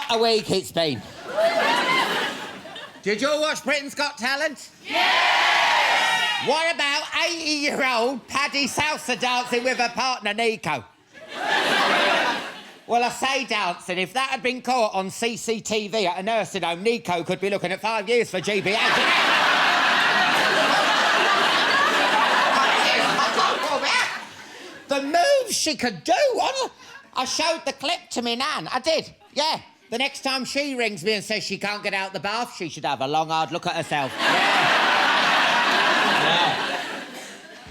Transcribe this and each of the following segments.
What a week it's been. Did you all watch Britain's Got Talent? Yeah! What about 80-year-old Paddy salsa dancing with her partner, Nico? Well, I say dancing. If that had been caught on CCTV at a nursing home, Nico could be looking at 5 years for GBH. The moves she could do, I showed the clip to me nan. I did, yeah. The next time she rings me and says she can't get out the bath, she should have a long, hard look at herself. Yeah.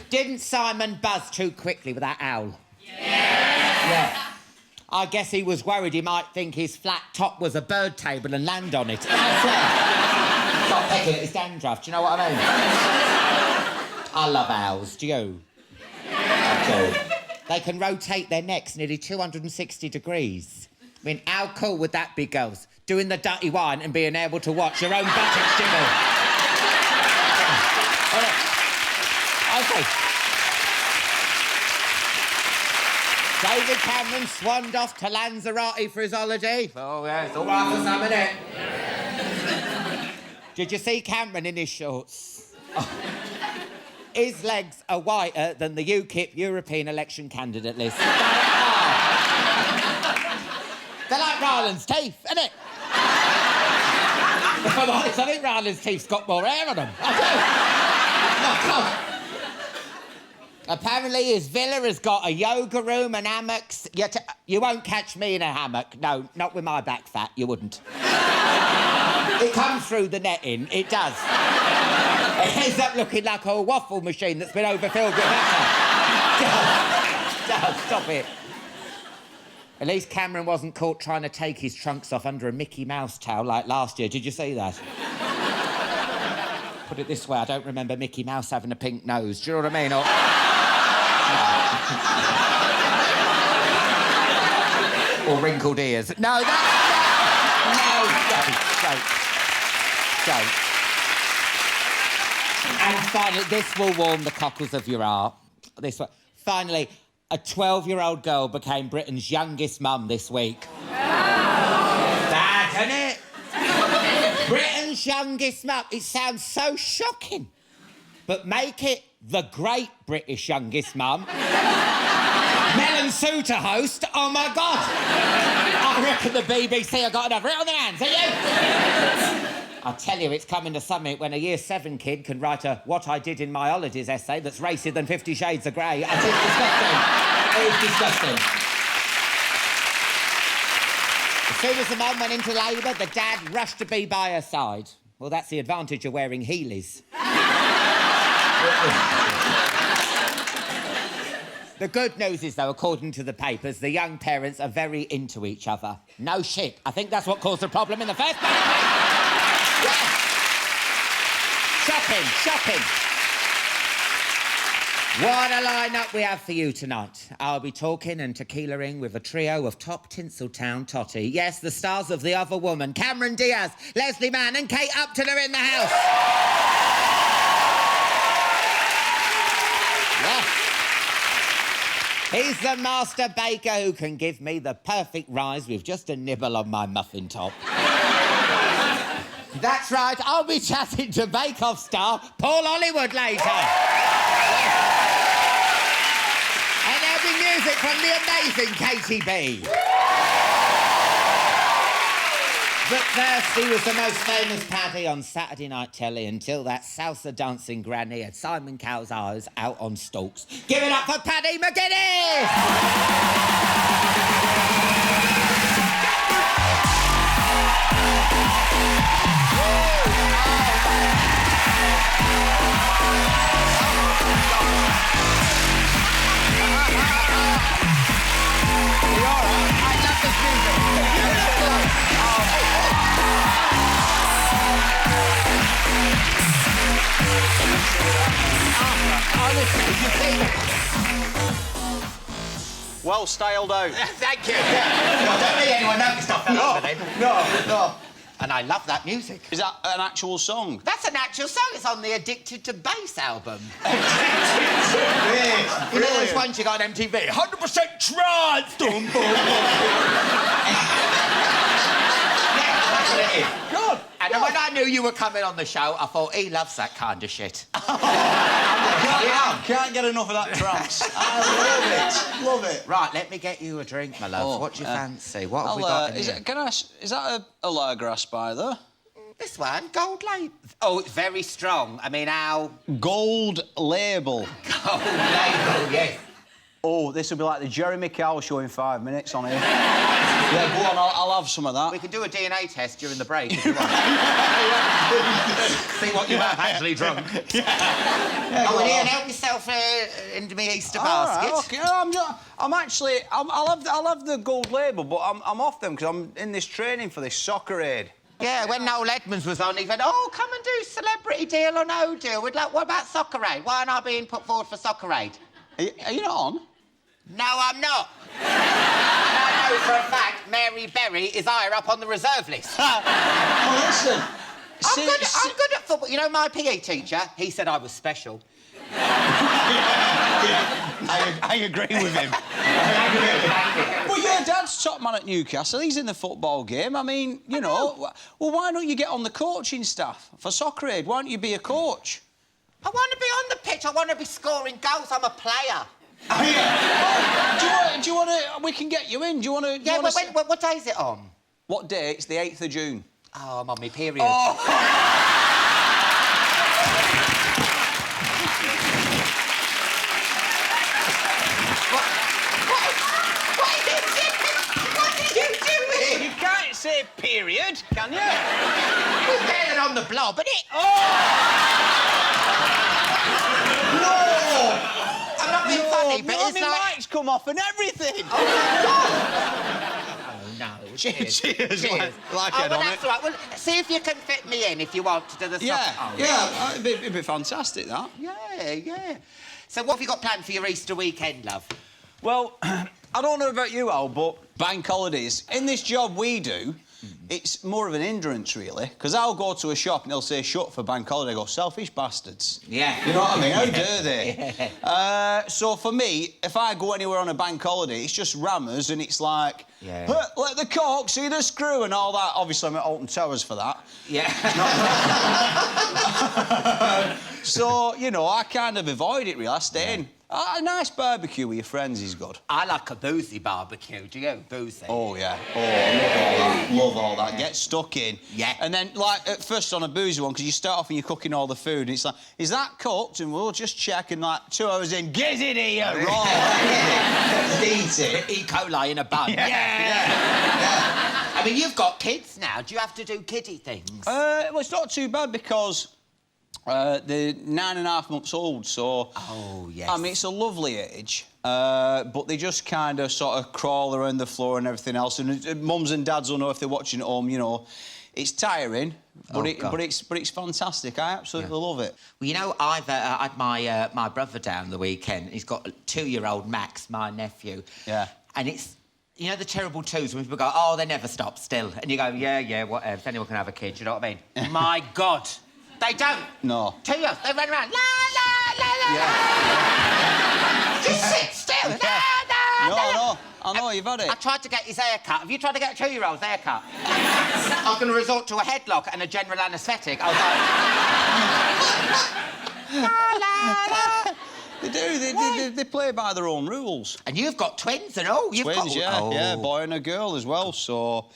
Didn't Simon buzz too quickly with that owl? Yeah. I guess he was worried he might think his flat top was a bird table and land on it. I swear. Stop pecking at his dandruff, do you know what I mean? I love owls, do you? I do. They can rotate their necks nearly 260 degrees. I mean, how cool would that be, girls? Doing the dirty wine and being able to watch your own buttocks jiggle. OK. David Cameron swanned off to Lanzarote for his holiday. Oh, yeah, it's all right for some, isn't it? Did you see Cameron in his shorts? Oh. His legs are whiter than the UKIP European election candidate list. They're like Ryland's teeth, isn't it? If I'm honest, I think Ryland's teeth's got more hair on them. I do. Apparently his villa has got a yoga room and hammocks. You won't catch me in a hammock. No, not with my back fat, you wouldn't. It comes through the netting, it does. It ends up looking like a waffle machine that's been overfilled with batter. Stop it. At least Cameron wasn't caught trying to take his trunks off under a Mickey Mouse towel like last year. Did you see that? Put it this way, I don't remember Mickey Mouse having a pink nose. Do you know what I mean? Or wrinkled ears. No, that's... No, don't. And finally, this will warm the cockles of your heart. This one. Finally, a 12-year-old girl became Britain's youngest mum this week. Bad, isn't it? Britain's youngest mum. It sounds so shocking. But make it the great British youngest mum. Mel and Sue to host. Oh, my God. I reckon the BBC have got enough writ on their hands, ain't you? I tell you, it's coming to something when a Year 7 kid can write a What I Did in My Holidays essay that's racier than 50 Shades of Grey. It's disgusting. It's disgusting. As soon as the mum went into labour, the dad rushed to be by her side. Well, that's the advantage of wearing heelys. The good news is, though, according to the papers, the young parents are very into each other. No shit. I think that's what caused the problem in the first place. Yeah. Shocking. What a lineup we have for you tonight. I'll be talking and tequila-ing with a trio of top Tinseltown totty. Yes, the stars of The Other Woman, Cameron Diaz, Mann and Kate Upton are in the house. Yes. He's the master baker who can give me the perfect rise with just a nibble on my muffin top. That's right, I'll be chatting to Bake Off star Paul Hollywood later. And there'll be music from the amazing KatyB. But first, he was the most famous Paddy on Saturday night telly until that salsa dancing granny had Simon Cowell's eyes out on stalks. Give it up for Paddy McGuinness! Well staled out. Thank you. I don't think anyone noticed I fell over then. No. And I love that music. Is that an actual song? That's an actual song. It's on the Addicted to Bass album. Brilliant. You know those ones you got on MTV? 100% trance. And when I knew you were coming on the show, I thought, he loves that kind of shit. Can't get enough of that trance. I love it. Right, let me get you a drink, my love. Oh, what do you fancy? What have we got in here? Is that a lager I spy, though? This one, gold label. Oh, it's very strong. I mean, how... Gold label. Gold label, yes. Oh, this will be like the Jeremy Kyle show in 5 minutes on here. Yeah, go on, I'll have some of that. We can do a DNA test during the break if you want. See what you have actually drunk. Oh, and Ian, help yourself into my Easter basket. Right, OK. I'll have the gold label, but I'm off them because I'm in this training for this soccer aid. Yeah, when Noel Edmonds was on, he went, oh, come and do celebrity deal or no deal. We'd like, what about Soccer Aid? Why aren't I being put forward for Soccer Aid? Are you not on? No, I'm not. I know for a fact Mary Berry is higher up on the reserve list. Oh, listen. I'm good at football. You know, my PE teacher, he said I was special. I agree with him. Well, your dad's top man at Newcastle. He's in the football game. I mean, you know. Well, why don't you get on the coaching staff for Soccer Aid? Why don't you be a coach? I want to be on the pitch. I want to be scoring goals. I'm a player. Oh, do you want to... We can get you in. Do you want to... Yeah, what day is it on? What day? It's the 8th of June. Oh, I'm on my period. Oh. You can't say period, can you? We're better on the blob, isn't it? Oh! No! I'm not being funny, but it's like... lights come off and everything. Oh, my God! No. Cheers. Like oh, well, that's right. Well, see if you can fit me in if you want to do the Yeah, it'd be fantastic, that. Yeah. So what have you got planned for your Easter weekend, love? Well, I don't know about you, Al, but bank holidays, in this job we do, it's more of an hindrance, really, because I'll go to a shop and they'll say shut for bank holiday. I go, selfish bastards. Yeah. You know what I mean? How dare they? Yeah. So for me, if I go anywhere on a bank holiday, it's just rammers and it's like, let the cork see the screw and all that. Obviously, I'm at Alton Towers for that. Yeah. So, you know, I kind of avoid it, really. I stay in. A nice barbecue with your friends is good. I like a boozy barbecue. Do you? Boozy? Oh, yeah. Oh, I love all that. Get stuck in. Yeah. And then, like, at first on a boozy one, because you start off and you're cooking all the food, and it's like, is that cooked? And we'll just check, and, like, 2 hours in, get it here, raw. Eat it. E. coli in a bun. Yeah. I mean, you've got kids now. Do you have to do kiddie things? Well, it's not too bad, because... they're 9.5 months old, so... Oh, yes. I mean, it's a lovely age, but they just kind of sort of crawl around the floor and everything else, and mums and dads will know if they're watching at home, you know. It's tiring, but, it's fantastic. I absolutely love it. Well, you know, I've had my brother down the weekend. He's got a 2-year-old Max, my nephew. Yeah. And it's... You know the terrible twos when people go, oh, they never stop still. And you go, yeah, whatever. If anyone can have a kid, you know what I mean? My God. They don't. No. 2 years, they run around. La, la, la, la, Yeah. la. Just sit still. La, la, la, la. I know, you've had it. I tried to get his hair cut. Have you tried to get a 2-year-old's hair cut? I was going to resort to a headlock and a general anaesthetic. I was like... la, la, la. They do. They play by their own rules. And you've got twins and all. You've Twins, got... yeah, a boy and a girl as well, so...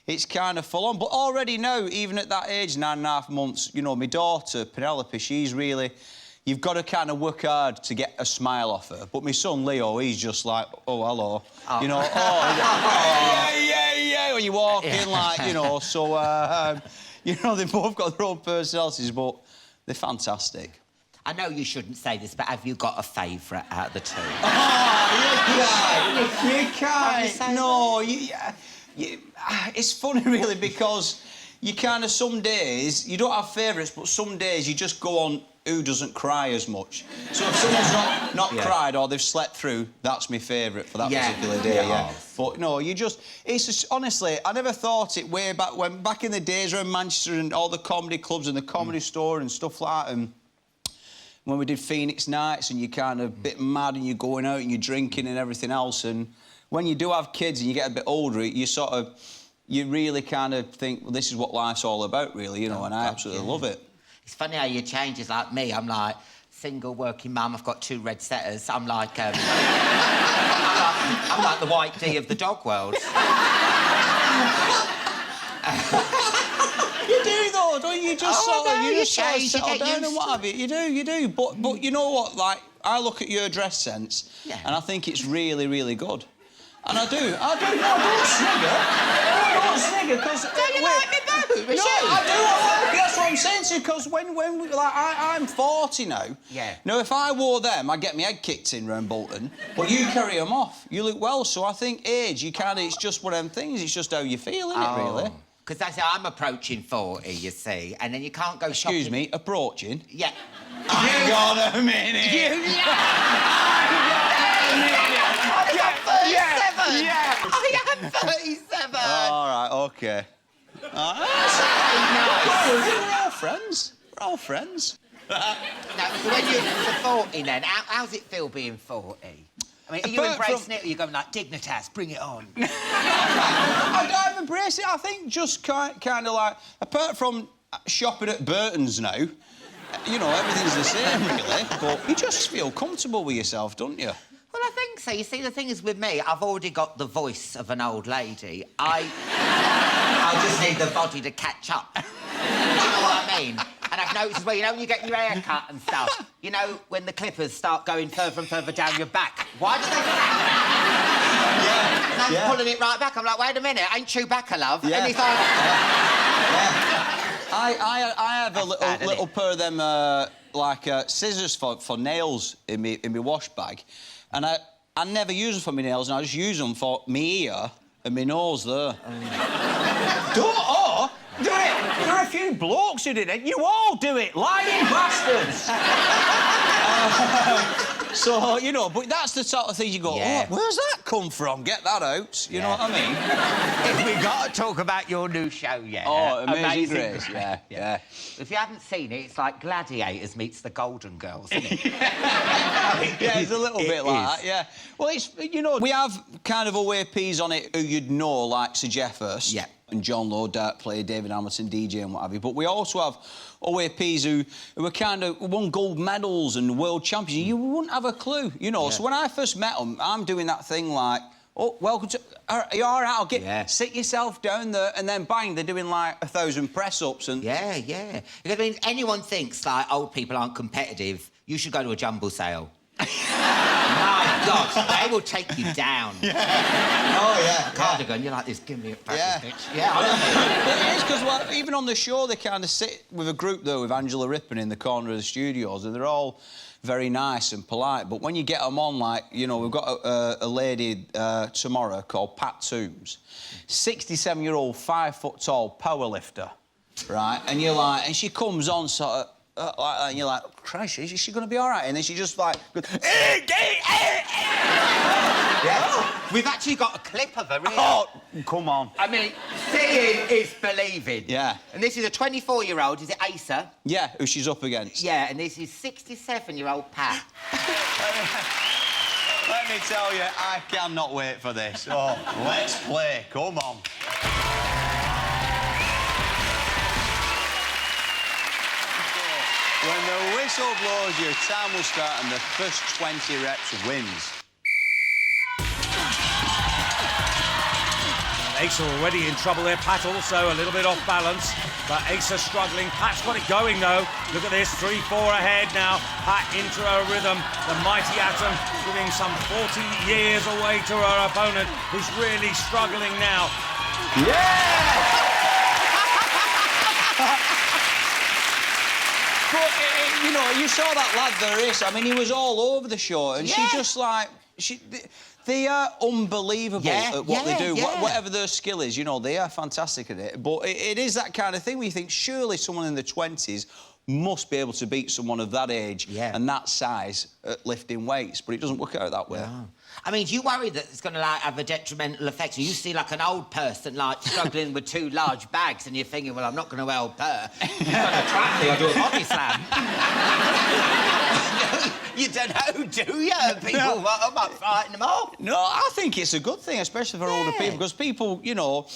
It's kind of full on. But already now, even at that age, 9.5 months, you know, my daughter, Penelope, she's really... You've got to kind of work hard to get a smile off her. But my son, Leo, he's just like, oh, hello. Oh. You know, yeah, when you walk in, like, you know, so... you know, they've both got their own personalities, but they're fantastic. I know you shouldn't say this, but have you got a favourite out of the two? Oh, you can't. No, it's funny, really, because you kind of... Some days, you don't have favourites, but some days you just go on who doesn't cry as much. So if someone's not cried or they've slept through, that's my favourite for that particular day, But, no, you just... It's just... Honestly, I never thought it way back when... Back in the days around Manchester and all the comedy clubs and the Comedy Store and stuff like that, and when we did Phoenix Nights and you're kind of a bit mad and you're going out and you're drinking and everything else, and... When you do have kids and you get a bit older, you sort of... you really kind of think, well, this is what life's all about, really, you know, and I absolutely love it. It's funny how you change. It's like me. I'm like single working mum. I've got 2 red setters. I'm like, I'm like the white D of the dog world. You do though, don't you? Just Oh, sort of, no, you you just sort of change, you settle get down used and what to have you. You do. But you know what? Like, I look at your dress sense, and I think it's really, really good. And I do. No, don't snigger, because... Don't you like me boots? No, I do. I like it. That's what I'm saying to you, because when we, like, I'm 40 now. Yeah. Now, if I wore them, I'd get my head kicked in round Bolton. But you carry them off. You look well, so I think age, you kind of... It's just one of them things. It's just how you feel, isn't it, really? Because that's how I'm approaching 40, you see, and then you can't go shopping... Excuse me, approaching? Yeah. Hang on a minute. Yeah. I am 37. All right, OK. We're all friends. We're all friends. Now, so when you're 40 then, how's it feel being 40? I mean, are you embracing it or are you going like, Dignitas, bring it on? I've embraced it. I think just kind of like, apart from shopping at Burton's now, you know, everything's the same, really. But you just feel comfortable with yourself, don't you? Well, I think so. You see, the thing is with me, I've already got the voice of an old lady. I just need the body to catch up. You know what I mean? And I've noticed as well, you know, when you get your hair cut and stuff, you know, when the clippers start going further and further down your back, why do they and I'm pulling it right back. I'm like, wait a minute, ain't Chewbacca, love? Yeah. And he's like... I have a little pair of them, scissors for nails in me wash bag. And I never use them for my nails, and I just use them for me ear and my nose there. There are a few blokes who did it. You all do it, lying bastards. So, you know, but that's the sort of thing you go, oh, where's that come from? Get that out. You know what I mean? We've got to talk about your new show, yeah. Oh, Amazing Grace. Yeah. If you haven't seen it, it's like Gladiators meets the Golden Girls, isn't it? Yeah, it's a little bit like that, yeah. Well, it's, you know, we have kind of OAPs on it who you'd know, like Sir Jeffers. Yeah. And John Lowe, Dart Player, David Hamilton, DJ and what have you. But we also have OAPs who are kind of won gold medals and world champions. You wouldn't have a clue, you know. Yeah. So when I first met them, I'm doing that thing like, oh, welcome to... Are you all right? I'll get... Yeah. Sit yourself down there, and then bang, they're doing like 1,000 press-ups and... Yeah. Because, I mean, anyone thinks, like, old people aren't competitive, you should go to a jumble sale. My God, they will take you down. Yeah. Oh, yeah. Cardigan, you're like this, give me a packet, bitch. Yeah, I love it. It is, because well, even on the show, they kind of sit with a group, though, with Angela Rippon in the corner of the studios, and they're all very nice and polite. But when you get them on, like, you know, we've got a lady tomorrow called Pat Toombs, 67-year-old, 5-foot-tall powerlifter, right? And you're like... And she comes on sort of... like that, and you're like, Christ, is she going to be all right? And then she just, like... Goes, yeah. We've actually got a clip of her, really. Oh, come on. I mean, seeing is believing. Yeah. And this is a 24-year-old, is it Asa? Yeah, who she's up against. Yeah, and this is 67-year-old Pat. Let me tell you, I cannot wait for this. Oh, let's play. Come on. When the whistle blows, your time will start and the first 20 reps wins. Asa already in trouble there. Pat also a little bit off balance. But Asa struggling. Pat's got it going, though. Look at this, 3-4 ahead now. Pat into her rhythm. The mighty Atom giving some 40 years away to her opponent, who's really struggling now. Yeah! But, you know, you saw that lad there, Asa. I mean, he was all over the show, and she just, like... They are unbelievable at what they do. Whatever their skill is, you know, they are fantastic at it. But it is that kind of thing where you think, surely someone in the 20s must be able to beat someone of that age and that size at lifting weights, but it doesn't work out that way. No. I mean, do you worry that it's going to, like, have a detrimental effect? So you see, like, an old person, like, struggling with 2 large bags, and you're thinking, well, I'm not going to help her. She's going to trap me or do a body slam. You don't know, do you? People, I'm not fighting them off. No, I think it's a good thing, especially for older people, because people, you know,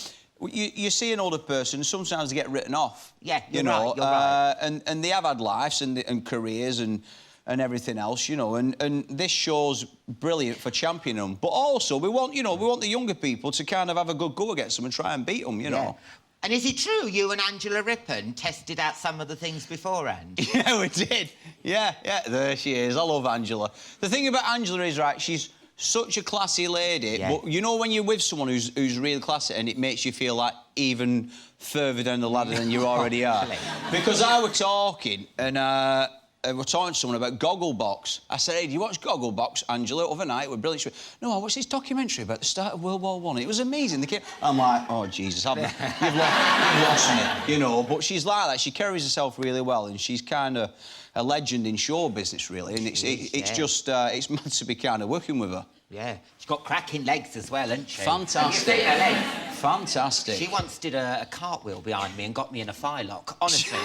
you see an older person, sometimes they get written off. Yeah, you're right. And they have had lives and careers and everything else, you know, and this show's brilliant for championing them. But also, we want the younger people to kind of have a good go against them and try and beat them, you know. And is it true you and Angela Rippon tested out some of the things beforehand? Yeah, we did. Yeah, there she is. I love Angela. The thing about Angela is, right, she's such a classy lady, but you know when you're with someone who's really classy and it makes you feel like even further down the ladder than you already are. Because I was talking and we're talking to someone about Gogglebox. I said, hey, do you watch Gogglebox, Angela, overnight? We're brilliant. She went, no, I watched this documentary about the start of World War I. It was amazing. I'm like, oh, Jesus, you've lost me, you know. But she's like that. She carries herself really well and she's kind of a legend in show business, really. And it's just, it's mad to be kind of working with her. Yeah. She's got cracking legs as well, hasn't she? Fantastic. Have you seen her legs? Fantastic. She once did a cartwheel behind me and got me in a firelock, honestly.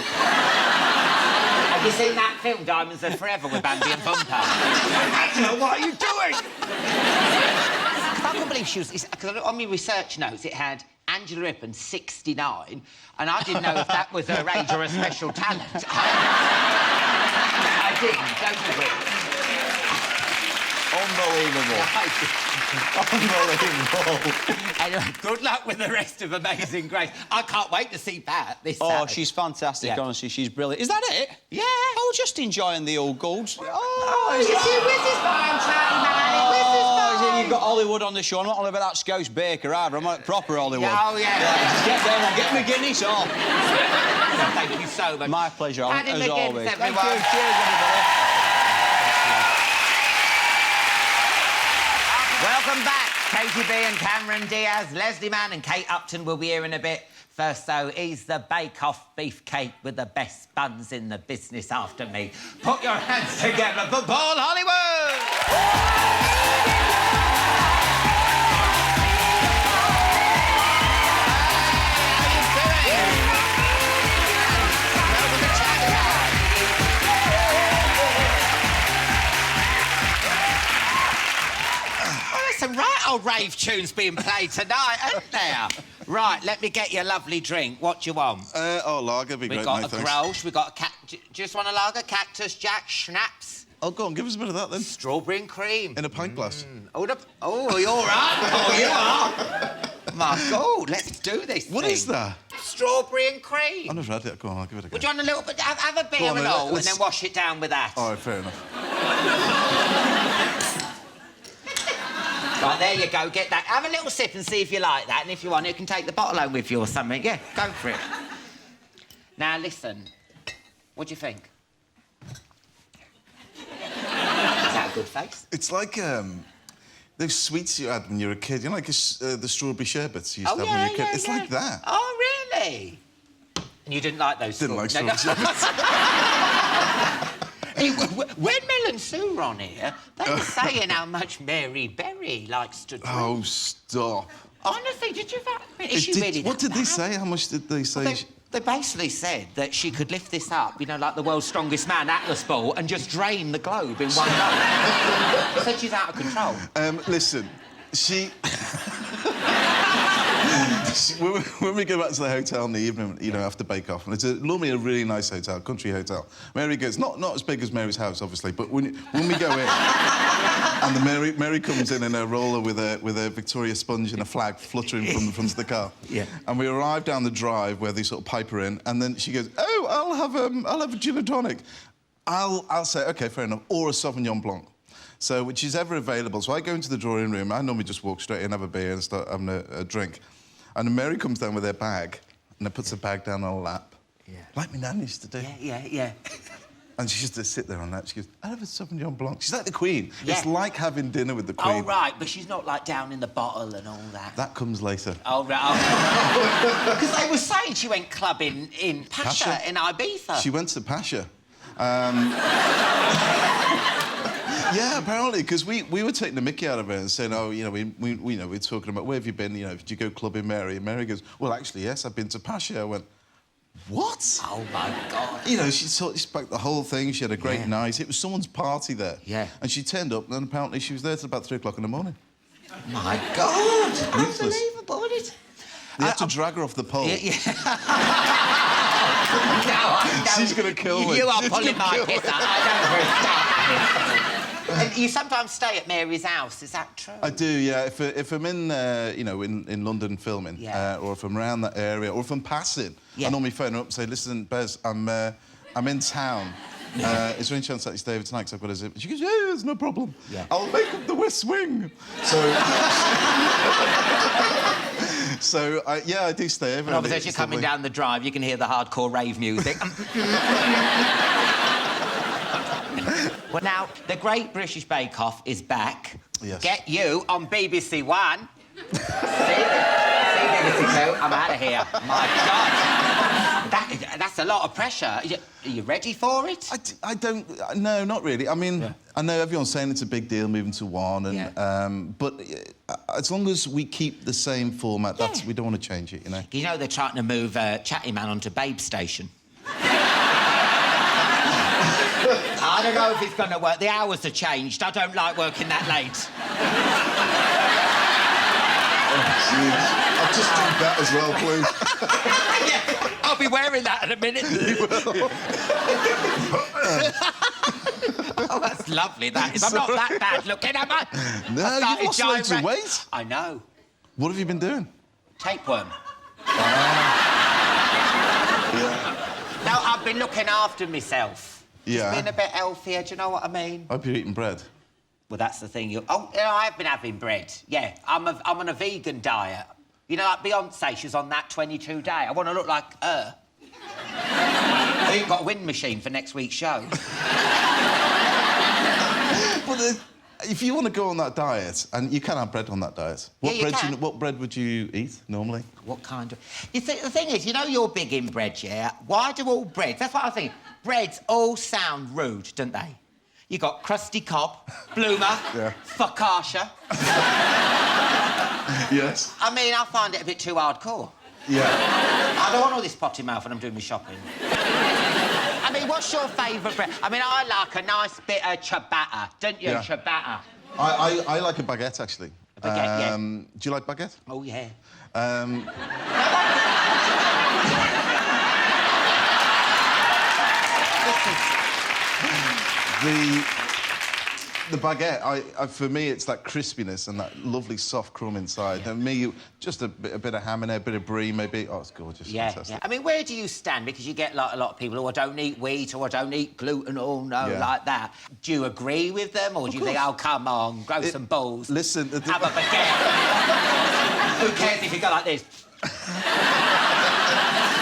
Have you seen that film, Diamonds Are Forever, with Bambi and Bumper? Angela, what are you doing? I can't believe she was... Because on my research notes, it had Angela Rippon, 69, and I didn't know if that was her age or a special talent. I didn't, don't you? Unbelievable. Unbelievable. Anyway, good luck with the rest of Amazing Grace. I can't wait to see Pat this Saturday. She's fantastic, honestly. She's brilliant. Is that it? Yeah. I was just enjoying the old golds. Is it Mrs. Fine, Chatty, man? You've got Hollywood on the show. I'm not on about that Scouse Baker either. I'm like proper Hollywood. Yeah, just get them on. Get McGuinness on. Thank you so much. My pleasure, Paddy as McGuinness, always. everyone. Thank you. Cheers, everybody. Welcome back. KatyB and Cameron Diaz, Leslie Mann and Kate Upton will be here in a bit. First, though, he's the bake-off beefcake with the best buns in the business after me. Put your hands together for Paul Hollywood! Some right old rave tunes being played tonight, aren't there? Right, let me get you a lovely drink. What do you want? Lager would be great, mate, We've got a Grolsch, we've got a just want a lager? Cactus Jack, Schnapps? Oh, go on, give us a bit of that, then. Strawberry and cream. In a pint glass. Oh, you're right. Oh, you are. My God, let's do this What thing. is that? Strawberry and cream. I've never had it. Go on, I'll give it a go. Would you want a little bit? Have a beer on, and all, and let's- then wash it down with that. All right, fair enough. Right, there you go, get that. Have a little sip and see if you like that, and if you want, you can take the bottle home with you or something. Yeah, go for it. Now, listen. What do you think? Is that a good face? It's like those sweets you had when you were a kid. You know, like the strawberry sherbets you used to have when you were a kid. It's like that. Oh, really? And you didn't like those Didn't like strawberry sherbets. When Mel and Sue were on here, they were saying how much Mary Berry likes to drink. Oh, stop. Honestly, did you... Is she really What that did they bad? say? How much did they say? They basically said that she could lift this up, you know, like the world's strongest man, Atlas ball, and just drain the globe in one go. They said she's out of control. Listen, when we go back to the hotel in the evening, you know, after Bake Off, and it's normally a really nice hotel, country hotel. Mary goes, not as big as Mary's house, obviously, but when we go in, and Mary comes in a roller with a Victoria sponge and a flag fluttering from the front of the car. Yeah. And we arrive down the drive where they sort of pipe her in, and then she goes, oh, I'll have a gin and tonic. I'll say, OK, fair enough, or a Sauvignon Blanc. So, which is ever available. So I go into the drawing room, I normally just walk straight in, have a beer and start having a drink. And Mary comes down with her bag, and then puts the bag down on her lap. Yeah. Like my nan used to do. Yeah. And she used to sit there on that. She goes, I'll have a Sauvignon Blanc. She's like the Queen. Yeah. It's like having dinner with the Queen. Oh, right, but she's not, like, down in the bottle and all that. That comes later. Oh, right. Because they were saying she went clubbing in Pasha in Ibiza. She went to Pasha. Yeah, apparently, because we were taking the mickey out of her and saying, oh, you know, we're talking about, where have you been? You know, did you go clubbing, Mary? And Mary goes, well, actually, yes, I've been to Pasha. I went, what? Oh, my God. You know, she spoke the whole thing. She had a great night. It was someone's party there. Yeah. And she turned up, and apparently she was there till about 3 o'clock in the morning. My God. Ruthless. Unbelievable, isn't it? You have to drag her off the pole. No, She's going to kill me. You are She's pulling gonna my kill piss me. out. I don't And you sometimes stay at Mary's house, is that true? I do, yeah. If I'm in, you know, in London filming, or if I'm around that area, or if I'm passing, I normally phone her up and say, listen, Bez, I'm in town. Is there any chance that you stay over tonight? 'Cause I've got a zip. She goes, yeah, there's no problem. Yeah. I'll make up the West Wing. So, yeah, I do stay over. And obviously, as you're coming down the drive, you can hear the hardcore rave music. Well, now, the Great British Bake Off is back. Yes. Get you on BBC One. See BBC Two, I'm out of here. My God. That's a lot of pressure. Are you ready for it? I don't... No, not really. I mean, I know everyone's saying it's a big deal moving to one, and but as long as we keep the same format, we don't want to change it, you know? You know they're trying to move Chatty Man onto Babe Station. I don't know if it's going to work. The hours have changed. I don't like working that late. I'll just do that as well, please. I'll be wearing that in a minute. Oh, that's lovely, that is. I'm not that bad looking, am I? No, you've lost loads of weight. I know. What have you been doing? Tapeworm. No, I've been looking after myself. Yeah. Just been a bit healthier, do you know what I mean? I hope you're eating bread. Well, that's the thing. Oh, you know, I've been having bread. Yeah, I'm on a vegan diet. You know, like Beyonce, she's on that 22-day. I want to look like her. I ain't got a wind machine for next week's show. But if you want to go on that diet, and you can have bread on that diet, what bread would you eat normally? What kind of... You see, the thing is, you know you're big in bread, yeah? Why do all breads... That's what I think. Breads all sound rude, don't they? You got crusty cob, bloomer, focaccia. Yes. I mean, I find it a bit too hardcore. Yeah. I don't want all this potty mouth when I'm doing my shopping. I mean, what's your favourite bread? I mean, I like a nice bit of ciabatta, don't you? Yeah. Ciabatta. I like a baguette, actually. A baguette, Do you like baguette? Oh, yeah. The baguette, for me, it's that crispiness and that lovely soft crumb inside. And me, just a bit of ham in there, a bit of brie, maybe. Oh, it's gorgeous. Yeah, fantastic. yeah. I mean, where do you stand? Because you get like a lot of people, I don't eat wheat, or I don't eat gluten, or like that. Do you agree with them, or do you think, oh, come on, grow some balls? Listen... Have a baguette. Who cares if you go like this?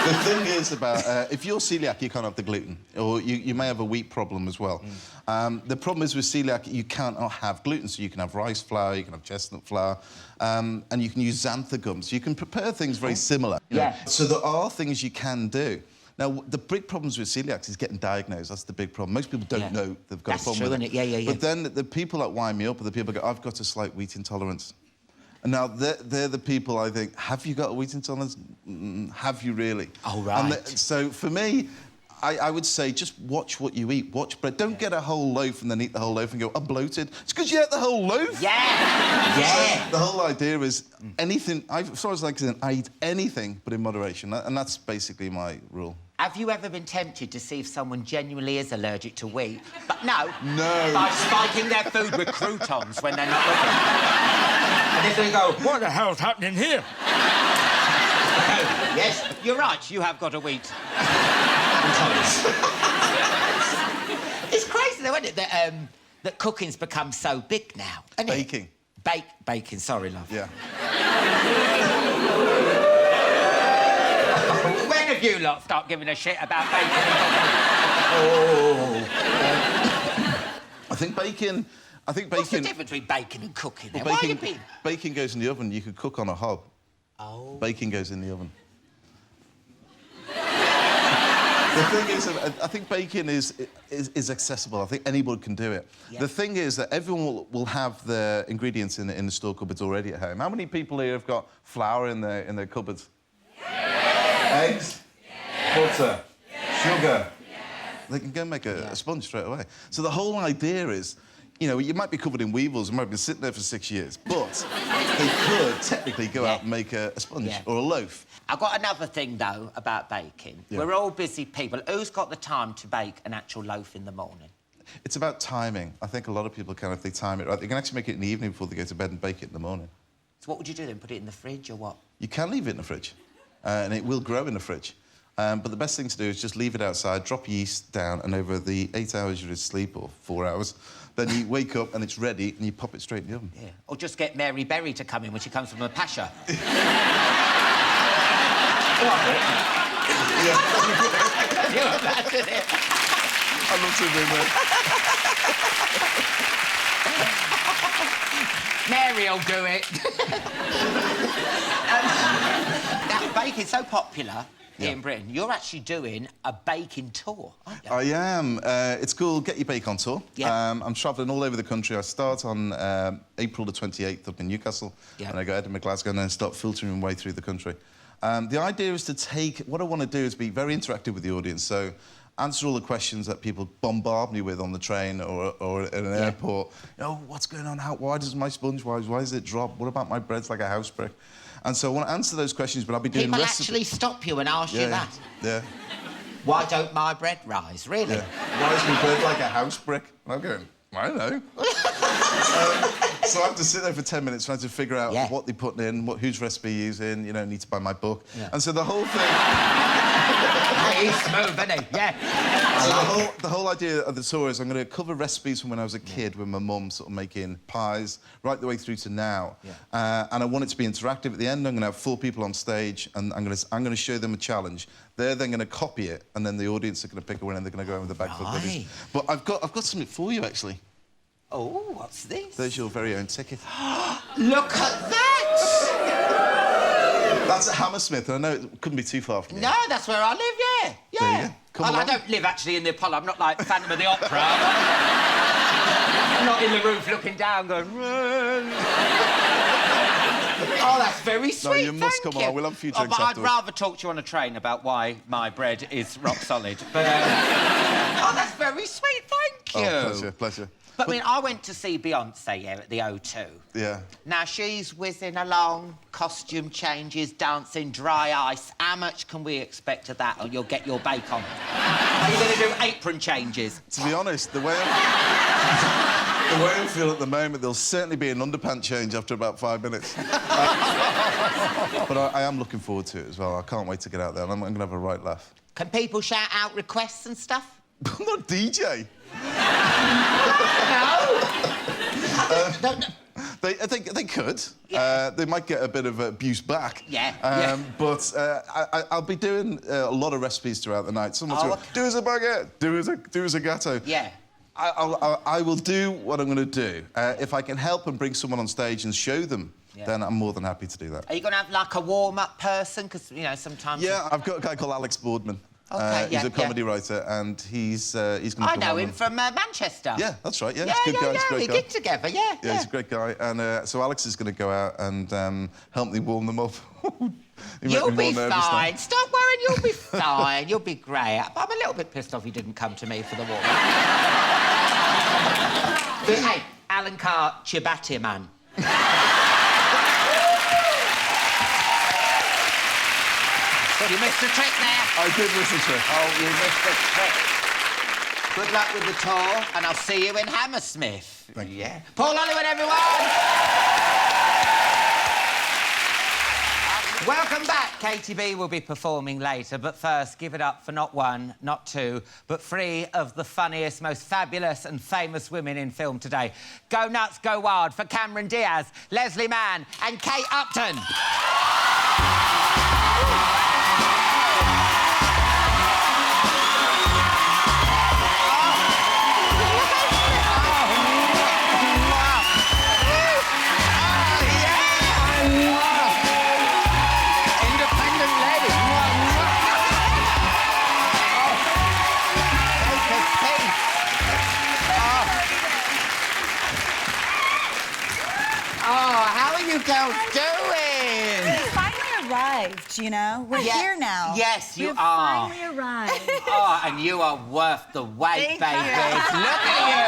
The thing is about... if you're celiac, you can't have the gluten. Or you may have a wheat problem as well. The problem is with celiac, you can't have gluten. So you can have rice flour, you can have chestnut flour, and you can use xantha gum. So you can prepare things very similar. You know? So there are things you can do. Now, the big problems with celiac is getting diagnosed. That's the big problem. Most people don't know they've got a problem with it. Yeah. But then the people that wind me up are the people that go, I've got a slight wheat intolerance. And now, they're the people I think, have you got a wheat intolerance? Have you really? Oh, right. And so, for me, I would say just watch what you eat. Watch bread. Don't get a whole loaf and then eat the whole loaf and go, I'm bloated. It's because you ate the whole loaf. Yeah. So the whole idea is anything... As far as I can, I eat anything, but in moderation. And that's basically my rule. Have you ever been tempted to see if someone genuinely is allergic to wheat? But no. No. By spiking their food with croutons when they're not looking. And then they go, what the hell's happening here? Yes, you're right, you have got a wheat. It's crazy though, isn't it, that cooking's become so big now, isn't Baking. it? Baking, sorry, love. Yeah. When have you lot start giving a shit about bacon? I think bacon... What's the difference between bacon and cooking? Well, Why are you being... Bacon goes in the oven. You could cook on a hob. Oh. Bacon goes in the oven. The thing is, I think bacon is accessible. I think anybody can do it. Yeah. The thing is that everyone will have the ingredients in the store cupboards already at home. How many people here have got flour in their cupboards? Yeah. Eggs? Yeah. Butter? Yeah. Sugar? Yeah. They can go and make a sponge straight away. So the whole idea is you know, you might be covered in weevils, you might be sitting there for 6 years, but they could technically go out and make a sponge or a loaf. I've got another thing, though, about baking. Yeah. We're all busy people. Who's got the time to bake an actual loaf in the morning? It's about timing. I think a lot of people can, if they time it right, they can actually make it in the evening before they go to bed and bake it in the morning. So what would you do then? Put it in the fridge or what? You can leave it in the fridge, and it will grow in the fridge. But the best thing to do is just leave it outside, drop yeast down, and over the 8 hours you're asleep, or 4 hours, then you wake up and it's ready, and you pop it straight in the oven. Yeah. Or just get Mary Berry to come in when she comes from a pasha. You imagine it? I'd love to have been there. Mary will do it. Now, baking's so popular in Britain. You're actually doing a baking tour, aren't you? I am. It's called Get Your Bake On Tour. Yeah. I'm travelling all over the country. I start on April the 28th up in Newcastle, and I go Edinburgh, Glasgow, and then start filtering my way through the country. The idea is to take... What I want to do is be very interactive with the audience, so answer all the questions that people bombard me with on the train or at an airport. You know, what's going on? Why does my sponge, why does it drop? What about my bread's like a house brick? And so I want to answer those questions, but I'll be doing... People actually stop you and ask you that? Yeah. Why don't my bread rise, really? Yeah. Why is my bread like a house brick? And I'm going, I don't know. So I have to sit there for 10 minutes trying to figure out what they're putting in, whose recipe you're using, you know, need to buy my book. Yeah. And so the whole thing... He's smooth, isn't he? Yeah. So the whole idea of the tour is I'm going to cover recipes from when I was a kid with my mum, sort of making pies, right the way through to now. Yeah. And I want it to be interactive. At the end, I'm going to have 4 people on stage, and I'm going to show them a challenge. They're then going to copy it, and then the audience are going to pick a winner, and they're going to go in with the bag full of goodies. But I've got something for you, actually. Oh, what's this? There's your very own ticket. Look at that! That's at Hammersmith, and I know it couldn't be too far from you. No, that's where I live, yeah. There you go. Come I along. don't live actually in the Apollo. I'm not like Phantom of the Opera. I'm not in the roof looking down going... Oh, that's very sweet, No, you must thank come along. We'll have a few drinks but afterwards. I'd rather talk to you on a train about why my bread is rock solid. But, oh, that's very sweet, thank you. Oh, pleasure, pleasure. But, I mean, I went to see Beyoncé, at the O2. Yeah. Now, she's whizzing along, costume changes, dancing, dry ice. How much can we expect of that, or you'll get your bake on? Are you going to do apron changes? To be honest, the way I feel at the moment, there'll certainly be an underpant change after about 5 minutes. But I am looking forward to it as well. I can't wait to get out there, and I'm going to have a right laugh. Can people shout out requests and stuff? I'm not DJ. No? They could. Yeah. They might get a bit of abuse back. Yeah. But I'll be doing a lot of recipes throughout the night. Someone's going, do us a baguette, do us a gâteau. Yeah. I will do what I'm going to do. If I can help and bring someone on stage and show them, then I'm more than happy to do that. Are you going to have, like, a warm-up person? Because, you know, sometimes... Yeah, I've got a guy called Alex Boardman. Okay, he's a comedy writer, and he's going to come I know on him from Manchester. Yeah, that's right, yeah. Yeah, He's a good guy, he's a great we guy. did together, yeah. Yeah, he's a great guy. And so Alex is going to go out and help me warm them up. You'll be fine. Stop worrying, you'll be fine. You'll be great. But I'm a little bit pissed off you didn't come to me for the warm-up. But, hey, Alan Carr, Chatty, man. You missed a trick there. I did miss a trick. Oh, you missed a trick. Good luck with the tour, and I'll see you in Hammersmith. Thank you. Yeah. Paul Hollywood, everyone! Welcome back. KatyB will be performing later, but first, give it up for not 1, not 2, but 3 of the funniest, most fabulous and famous women in film today. Go nuts, go wild for Cameron Diaz, Leslie Mann and Kate Upton. Girls doing? We finally arrived, you know? We're here now. Yes, you We've are. finally arrived. Oh, and you are worth the wait, baby. Look at you.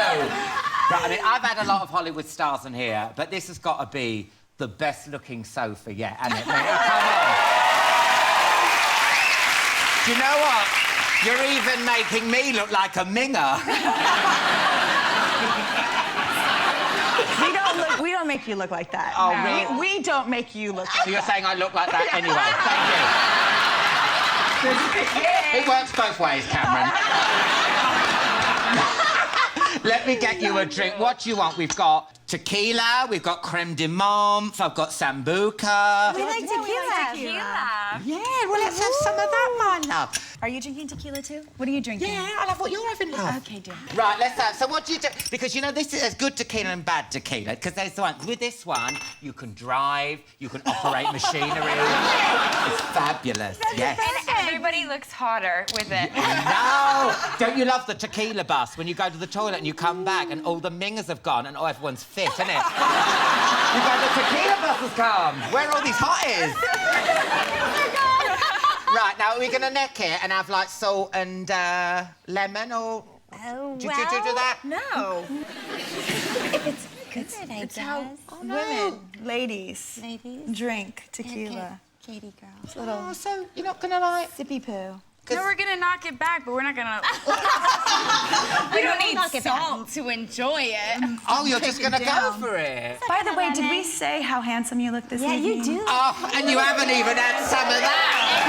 Right, I mean, I've had a lot of Hollywood stars on here, but this has got to be the best-looking sofa yet, hasn't it? Come on. Do you know what? You're even making me look like a minger. We don't make you look like that. Oh, No. really? We don't make you look like So you're saying I look like that anyway? Thank you. It works both ways, Cameron. Let me get you a drink. What do you want? We've got tequila, we've got creme de menthe, I've got sambuca. We like tequila. Yeah, well, let's have some of that, my love. Are you drinking tequila too? What are you drinking? Yeah, I love what you're having, love. Okay, dear. Right, let's have. So what do you do? Because, you know, this is good tequila and bad tequila, because there's the one. With this one, you can drive, you can operate machinery. It's fabulous, yes. And everybody looks hotter with it. No! Don't you love the tequila bus when you go to the toilet and you come back and all the mingers have gone and everyone's fit, isn't it? You go, the tequila bus has come. Where are all these hotties? Right, now, are we going to neck it and have, like, salt and lemon, or... Oh, do you do that? No. If it's good, I guess. How women, ladies, drink tequila. Katy girl. It's a little Oh, so you're not going to, like... sippy poo. No, we're gonna knock it back, but we're not gonna. We don't need salt to enjoy it. Oh, you're just going to go down. for it? By the way, did we say how handsome you look this evening? Yeah, you do. Oh, and you haven't even had some of that.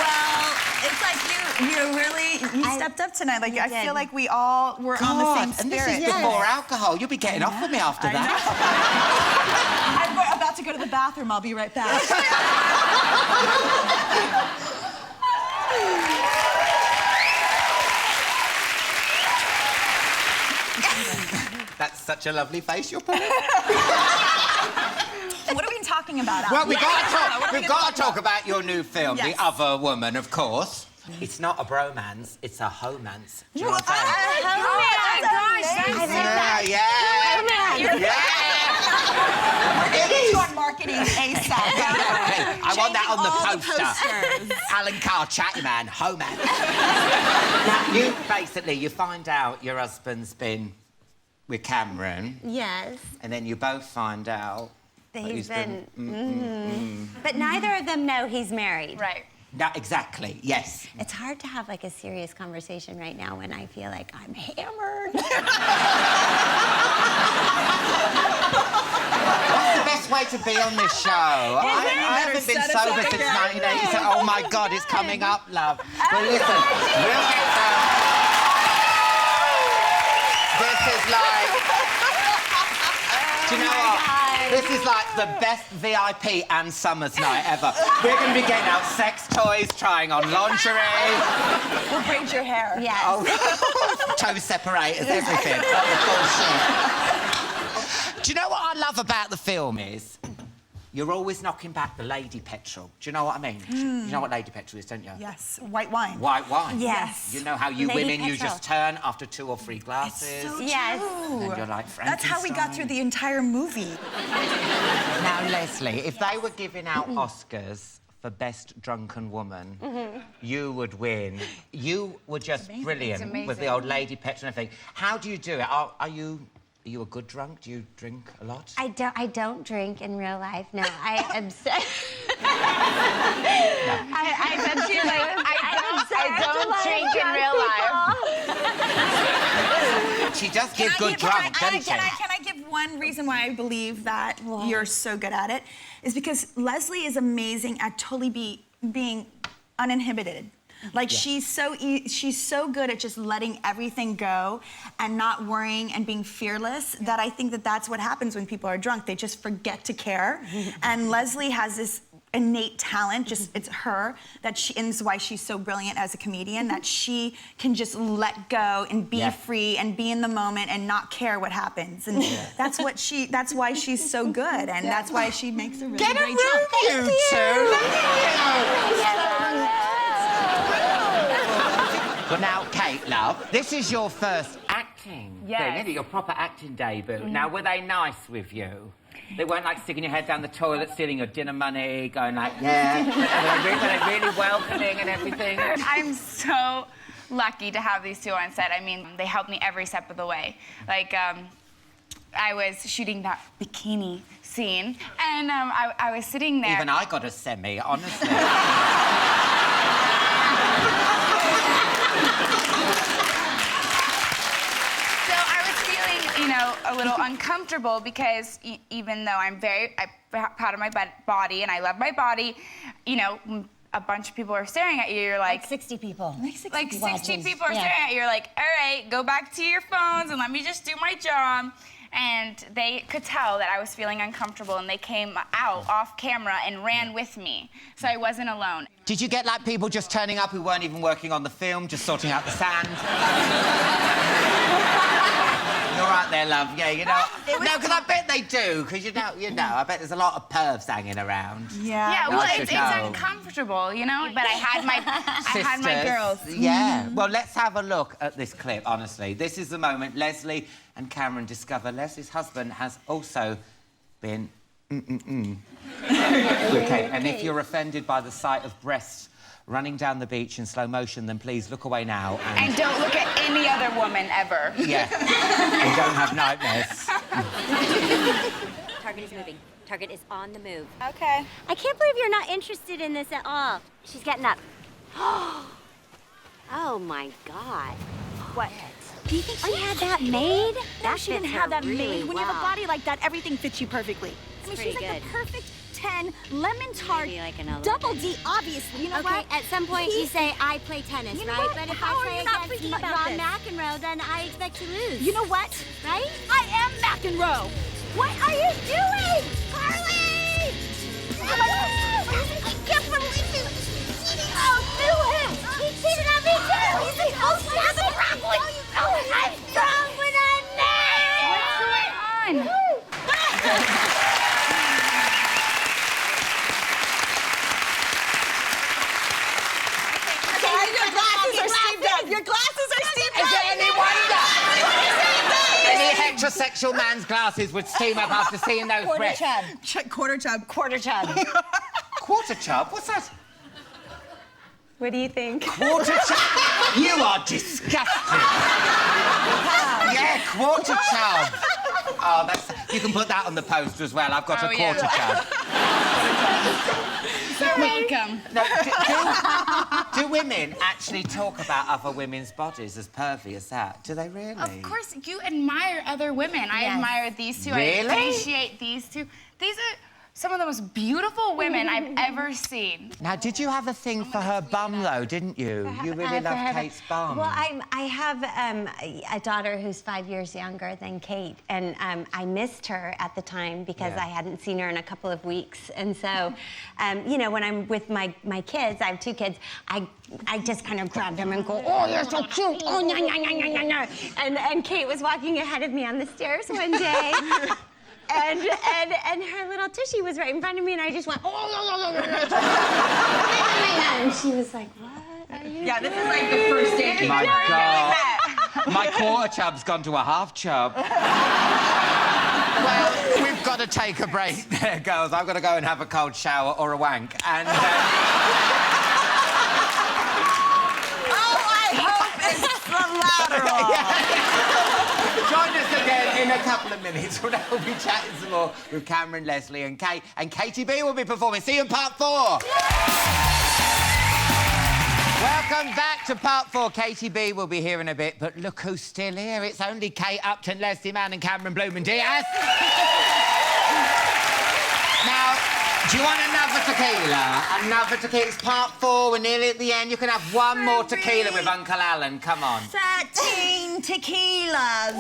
Well, it's like you stepped up tonight. Like I feel like we all were on the same And spirit. this is before alcohol. You'll be getting off with me after that. I'm about to go to the bathroom. I'll be right back. That's such a lovely face you're putting. What are we talking about? Well, we've got Alex? to talk about your new film, Yes. The Other Woman, of course. It's not a bromance, it's a homance. Do you know what I'm saying? Oh my gosh, that's Get you on marketing ASAP. I want that on the Changing all poster. Alan Carr, Chatty man, homance. Now, you find out your husband's been with Cameron, Yes. and then you both find out That that he's been. But neither of them know he's married. right. No, exactly, yes. It's hard to have like a serious conversation right now when I feel like I'm hammered. What's the best way to be on this show? I haven't been sober since 1980, so oh my God, it's coming up, love. Well, listen, we'll get This is like... Do you know what? This is like the best VIP and summer's night ever. We're going to be getting out sex toys, trying on lingerie. We'll braid your hair. Yes. Oh, toe separators, everything. Oh, bullshit. Do you know what I love about the film is? You're always knocking back the lady petrol. Do you know what I mean? You know what lady petrol is, don't you? Yes, white wine. White wine. Yes. You know how you Lady women, you petrol. just turn after 2 or 3 glasses. So Yes. true. And you're like That's how we got through the entire movie. Now, Leslie, if they were giving out Oscars for Best Drunken Woman, you would win. You were just brilliant It's with the old lady petrol and everything. How do you do it? Are you a good drunk? Do you drink a lot? I don't drink in real life. No, I obsess. I don't drink in real life. She does give good drunk, doesn't she? Can I give one reason why I believe that you're so good at it? Is because Leslie is amazing at totally being uninhibited. Like she's so good at just letting everything go and not worrying and being fearless that I think that that's what happens when people are drunk. They just forget to care. And Leslie has this innate talent, just it's her, and it's why she's so brilliant as a comedian, that she can just let go and be free and be in the moment and not care what happens. And that's why she's so good, and that's why she makes a really Get a great room, job. you two! Well, now, Kate, love, this is your first acting thing, isn't it? Your proper acting debut. Now, were they nice with you? They weren't like sticking your head down the toilet, stealing your dinner money, going like, yeah. Were they really welcoming and everything? I'm so lucky to have these two on set. I mean, they helped me every step of the way. Like, I was shooting that bikini scene, and I was sitting there. Even I got a semi, honestly. So I was feeling, you know, a little uncomfortable because even though I'm proud of my body and I love my body, you know, a bunch of people are staring at you. You're like 60 people. Like 60 people are staring at you. You're like, all right, go back to your phones and let me just do my job. And they could tell that I was feeling uncomfortable, and they came out off camera and ran with me, so I wasn't alone. Did you get, like, people just turning up who weren't even working on the film, just sorting out the sand? You're right there, love. Yeah, you know. No, because I bet they do, because you know, I bet there's a lot of pervs hanging around. Yeah, well, it's uncomfortable, you know. But I had my girls. Yeah. Well, let's have a look at this clip. Honestly, this is the moment Leslie and Cameron discover Leslie's husband has also been Okay, and if you're offended by the sight of breasts running down the beach in slow motion, then please look away now. And don't look at any other woman ever. Yeah. And don't have nightmares. Target is moving. Target is on the move. Okay. I can't believe you're not interested in this at all. She's getting up. Oh my God. What? Do you think she had that made? No, she didn't have that made. When you have a well. body like that, everything fits you perfectly. I mean, she's like the perfect 10, lemon tart, like an 11. double D, obviously. You know Okay, what? at some point you say, I play tennis, You know right? what? But if How are I you not play freaking against about Ron this? McEnroe, then I expect to lose. You know what? Right? I am McEnroe. What are you doing? Carly! Oh my God! I can't believe you. Oh, do him! He cheated on me too! He's the host of the broccoli! I'm strong when I'm mad! What's going on? Your glasses are steamed up! Is it any wonder? Any heterosexual man's glasses would steam up after seeing those breasts. Quarter chub. Quarter chub. Quarter chub? What's that? What do you think? Quarter chub? You are disgusting. Yeah, quarter chub. Oh, that's... You can put that on the poster as well. I've got a quarter chub. You're welcome. No, do women actually talk about other women's bodies as pervy as that? Do they really? Of course, you admire other women. I admire these two. Really? I appreciate these two. These are some of the most beautiful women I've ever seen. Now, did you have a thing for her bum, though, didn't you? You really loved Kate's bum. Well, I have a daughter who's 5 years younger than Kate, and I missed her at the time because I hadn't seen her in a couple of weeks. And so, you know, when I'm with my kids, I have 2 kids, I just kind of grabbed them and go, oh, you're so cute. Oh, no, no, no, no, no. And Kate was walking ahead of me on the stairs one day. And her little tushy was right in front of me, and I just went, oh, and she was like, what are you doing? This is like the first day. My God. My quarter chub's gone to a half chub. Well, we've got to take a break there, girls. I've got to go and have a cold shower or a wank. And... Oh, I hope it's the lateral. Join us again in a couple of minutes when I'll be chatting some more with Cameron, Leslie and Kate. And KatyB will be performing. See you in part 4. Welcome back to part 4. KatyB will be here in a bit, but look who's still here. It's only Kate Upton, Leslie Mann and Cameron Diaz. Now, do you want another tequila? Another tequila. It's part 4. We're nearly at the end. You can have one more tequila with Uncle Alan. Come on. 13 tequilas.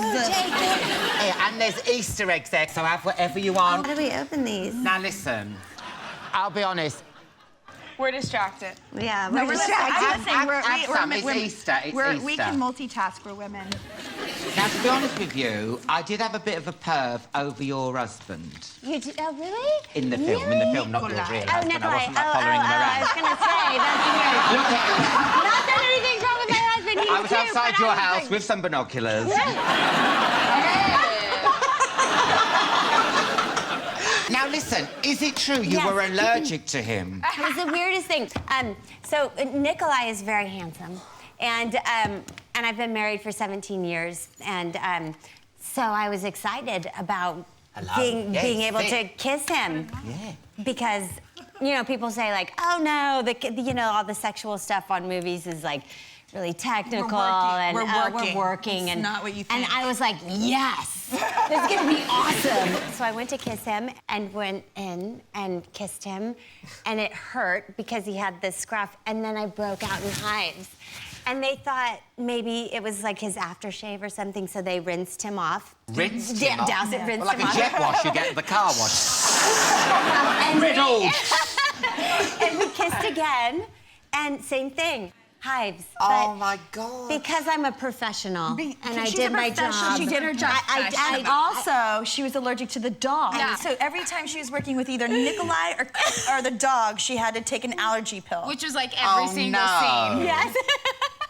Yeah, and there's Easter eggs there, so have whatever you want. How do we open these? Now, listen. I'll be honest. We're distracted. Yeah, No, we're distracted. It's Easter. It's Easter. We can multitask. We're women. Now, to be honest with you, I did have a bit of a perv over your husband. You did? Oh, really? In the film. In the film, not your real husband. Nikolai. I wasn't like, following him I around. was going to say, that's weird. Look at him. Not that anything's wrong with my husband. He's I was cute, outside but your I was house like... with some binoculars. Now, listen, is it true you were allergic to him? It was the weirdest thing. So Nikolai is very handsome. And I've been married for 17 years, and so I was excited about being able to kiss him. Yeah. Because, you know, people say like, oh no, all the sexual stuff on movies is like really technical and we're working. It's and not what you think. And I was like, yes, this is gonna be awesome. So I went to kiss him and went in and kissed him, and it hurt because he had this scruff, and then I broke out in hives. And they thought maybe it was like his aftershave or something, so they rinsed him off. Rinsed him off? Doused it, rinsed Like him a off. jet wash you get at the car wash. And Riddled. And we kissed again, and same thing. Hives. Oh, my God. Because I'm a professional, and I She's did a my professional. job. She did her job. And also, she was allergic to the dog. Yeah. So every time she was working with either Nikolai or the dog, she had to take an allergy pill. Which was like every single no. scene. Yes.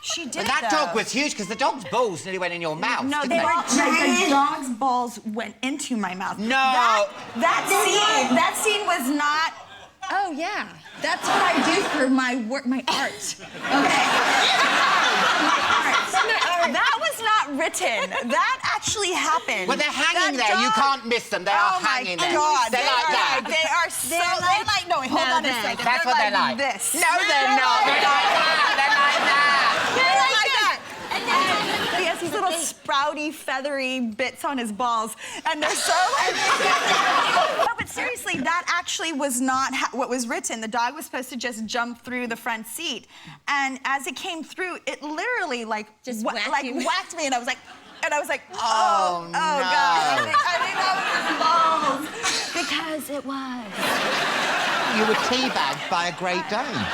She did But that though. dog was huge because the dog's balls nearly went in your mouth. No, didn't they were, the dog's balls went into my mouth. No. That scene was not. Oh yeah, that's what I do for my work, my art. Okay. That was not written. That actually happened. Well, they're hanging That there. You dog- can't miss them. They are Oh my hanging there. God, They're like that. They are so. They're like no. Wait, hold on a second. That's what they're like. This. No, they're not. They're like that. They're like that. They're like that. He has these little sprouty, feathery bits on his balls, and they're so. No, but seriously, that actually was not what was written. The dog was supposed to just jump through the front seat, and as it came through, it literally Just whacked me, and I was like, Oh, no. God, I think that was his balls because it was. You were teabagged by a Great Dane.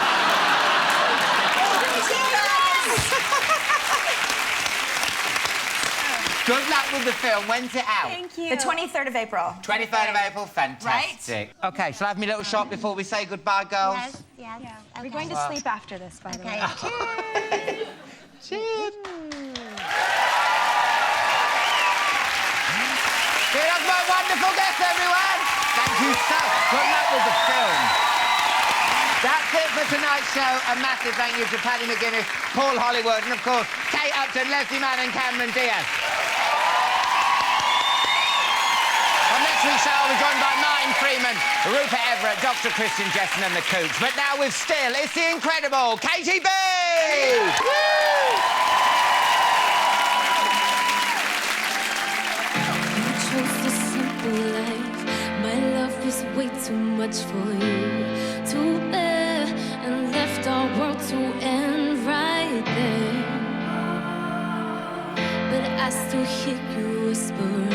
Good luck with the film. When's it out? Thank you. The 23rd of April. 23rd of April. Fantastic. Right? OK, shall I have my little shot before we say goodbye, girls? Yes, yes. Yeah. Okay. We're going to sleep after this, by the way. Okay. Cheers. Here's my wonderful guests, everyone. Thank you so much. Good luck with the film. That's it for tonight's show. A massive thank you to Paddy McGuinness, Paul Hollywood, and of course, Kate Upton, Leslie Mann and Cameron Diaz. On next week's show, we're joined by Martin Freeman, Rupert Everett, Dr. Christian Jessen and the Coots. But now with still, it's the incredible KatyB! Way too much for you to bear, and left our world to end right there. But I still hear you whispering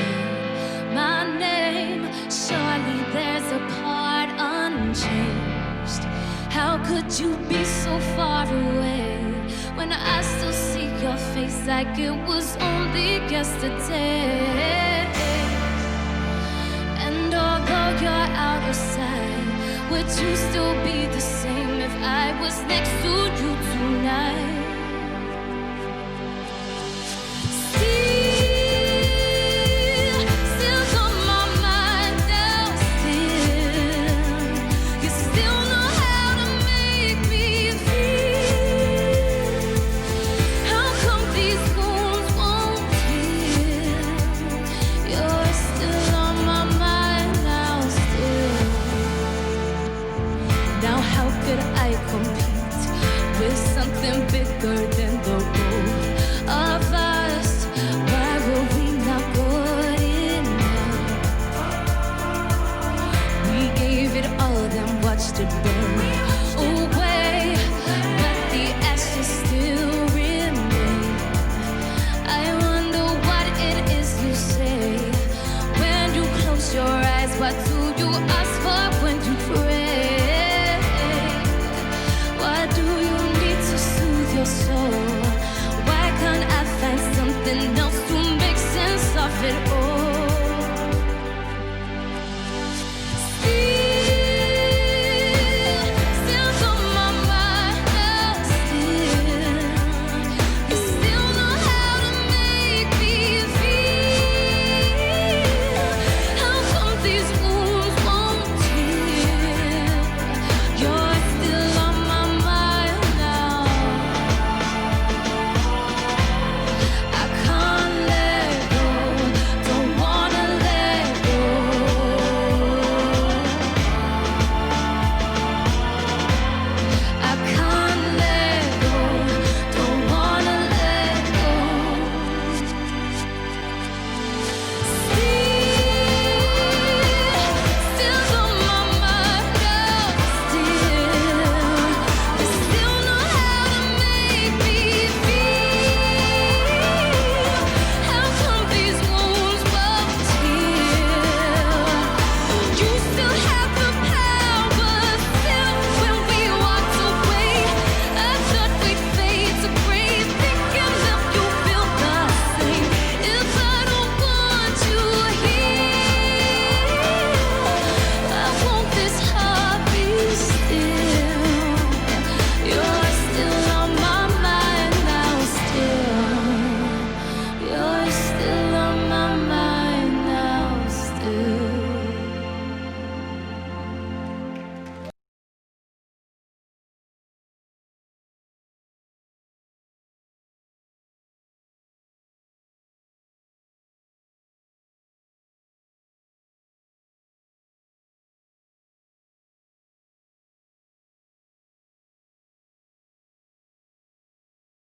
my name. Surely there's a part unchanged. How could you be so far away when I still see your face like it was only yesterday? And although you're out of sight, would you still be the same if I was next to you tonight?